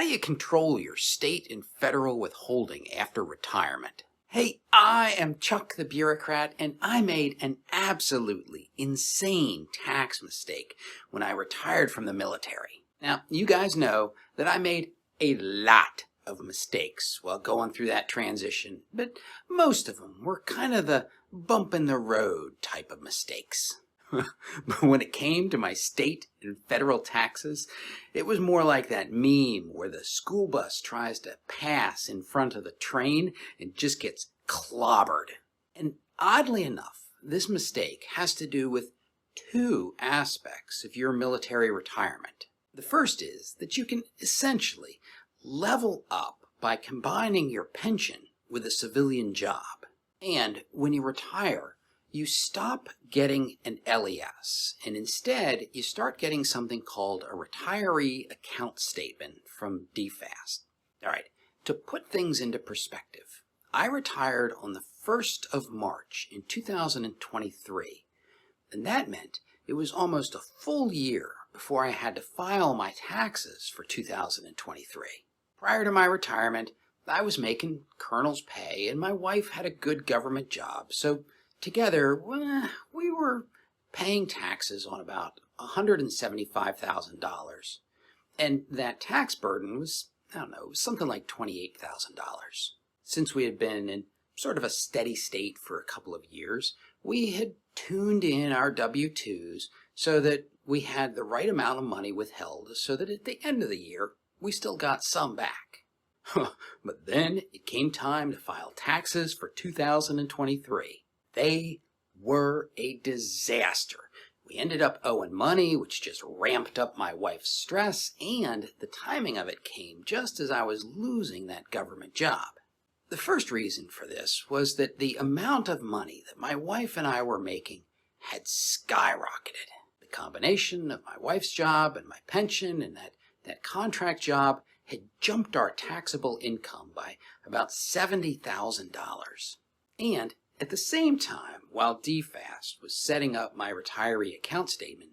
do you control your state and federal withholding after retirement? Hey, I am Chuck the Bureaucrat, and I made an absolutely insane tax mistake when I retired from the military. Now, you guys know that I made a lot of mistakes while going through that transition, but most of them were kind of the bump in the road type of mistakes. But when it came to my state and federal taxes, it was more like that meme where the school bus tries to pass in front of the train and just gets clobbered. And oddly enough, this mistake has to do with two aspects of your military retirement. The first is that you can essentially level up by combining your pension with a civilian job. And when you retire, you stop getting an LES, and instead you start getting something called a retiree account statement from DFAS. All right, to put things into perspective, I retired on the 1st of March in 2023, and that meant it was almost a full year before I had to file my taxes for 2023. Prior to my retirement, I was making colonel's pay, and my wife had a good government job, so together, we were paying taxes on about $175,000. And that tax burden was, something like $28,000. Since we had been in sort of a steady state for a couple of years, we had tuned in our W-2s so that we had the right amount of money withheld so that at the end of the year, we still got some back. But then it came time to file taxes for 2023. They were a disaster. We ended up owing money, which just ramped up my wife's stress, and the timing of it came just as I was losing that government job. The first reason for this was that the amount of money that my wife and I were making had skyrocketed. The combination of my wife's job and my pension and that contract job had jumped our taxable income by about $70,000. And at the same time, while DFAS was setting up my retiree account statement,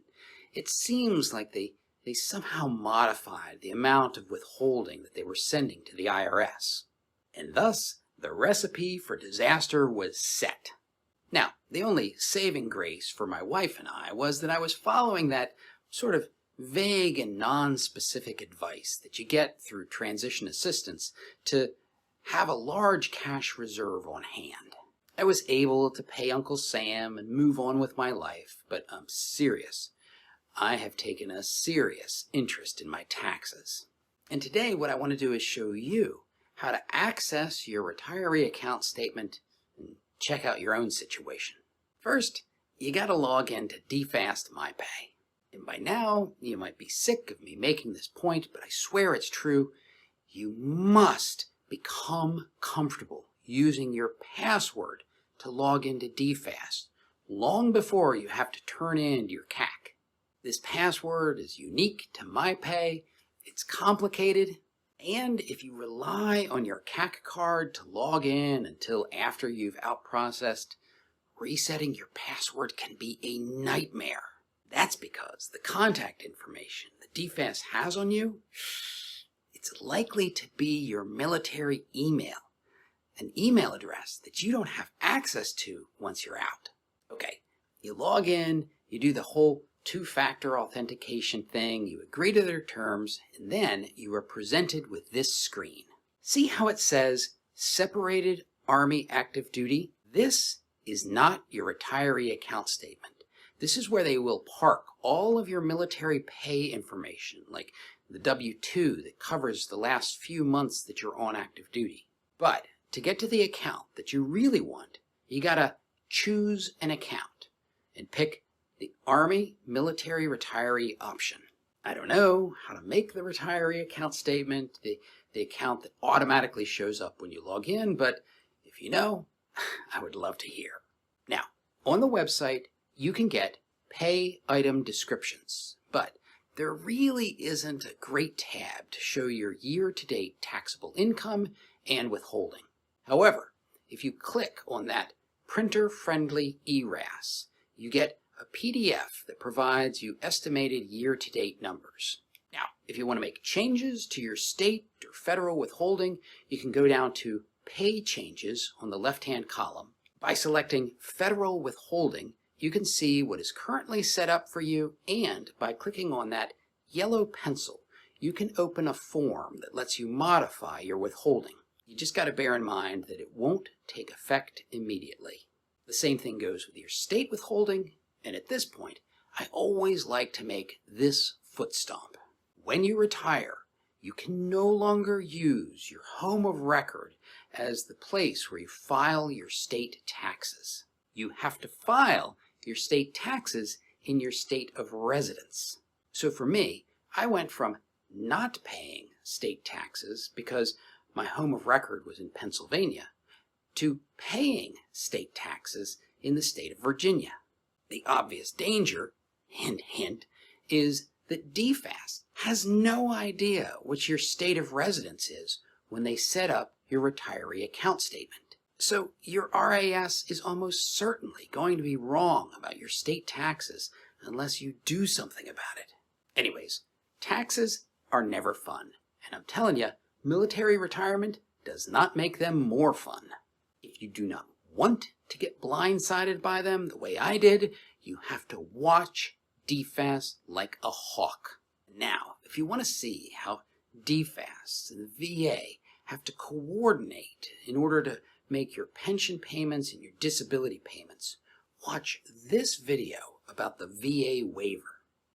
it seems like they somehow modified the amount of withholding that they were sending to the IRS. And thus, the recipe for disaster was set. Now, the only saving grace for my wife and I was that I was following that sort of vague and non-specific advice that you get through transition assistance to have a large cash reserve on hand. I was able to pay Uncle Sam and move on with my life, but I'm serious. I have taken a serious interest in my taxes. And today what I want to do is show you how to access your retiree account statement and check out your own situation. First, you got to log in to DFAS MyPay. And by now, you might be sick of me making this point, but I swear it's true. You must become comfortable using your password to log into DFAS long before you have to turn in your CAC. This password is unique to MyPay, it's complicated, and if you rely on your CAC card to log in until after you've outprocessed, resetting your password can be a nightmare. That's because the contact information that DFAS has on you, it's likely to be your military email. An email address that you don't have access to once you're out. Okay, you log in, you do the whole two-factor authentication thing, you agree to their terms, and then you are presented with this screen. See how it says Separated Army Active Duty? This is not your retiree account statement. This is where they will park all of your military pay information, like the W-2 that covers the last few months that you're on active duty. But to get to the account that you really want, you gotta choose an account and pick the Army Military Retiree option. I don't know how to make the retiree account statement, the account that automatically shows up when you log in, but if you know, I would love to hear. Now, on the website, you can get pay item descriptions, but there really isn't a great tab to show your year-to-date taxable income and withholding. However, if you click on that printer-friendly ERAS, you get a PDF that provides you estimated year-to-date numbers. Now, If you want to make changes to your state or federal withholding, you can go down to Pay Changes on the left-hand column. By selecting Federal Withholding, you can see what is currently set up for you, and by clicking on that yellow pencil, you can open a form that lets you modify your withholding. You just got to bear in mind that it won't take effect immediately. The same thing goes with your state withholding, and at this point, I always like to make this foot stomp. When you retire, you can no longer use your home of record as the place where you file your state taxes. You have to file your state taxes in your state of residence. So for me, I went from not paying state taxes because my home of record was in Pennsylvania to paying state taxes in the state of Virginia. The obvious danger, hint, hint, is that DFAS has no idea what your state of residence is when they set up your retiree account statement. So your RAS is almost certainly going to be wrong about your state taxes unless you do something about it. Anyways, taxes are never fun, and I'm telling you, military retirement does not make them more fun. If you do not want to get blindsided by them the way I did, you have to watch DFAS like a hawk. Now, if you want to see how DFAS and the VA have to coordinate in order to make your pension payments and your disability payments, watch this video about the VA waiver.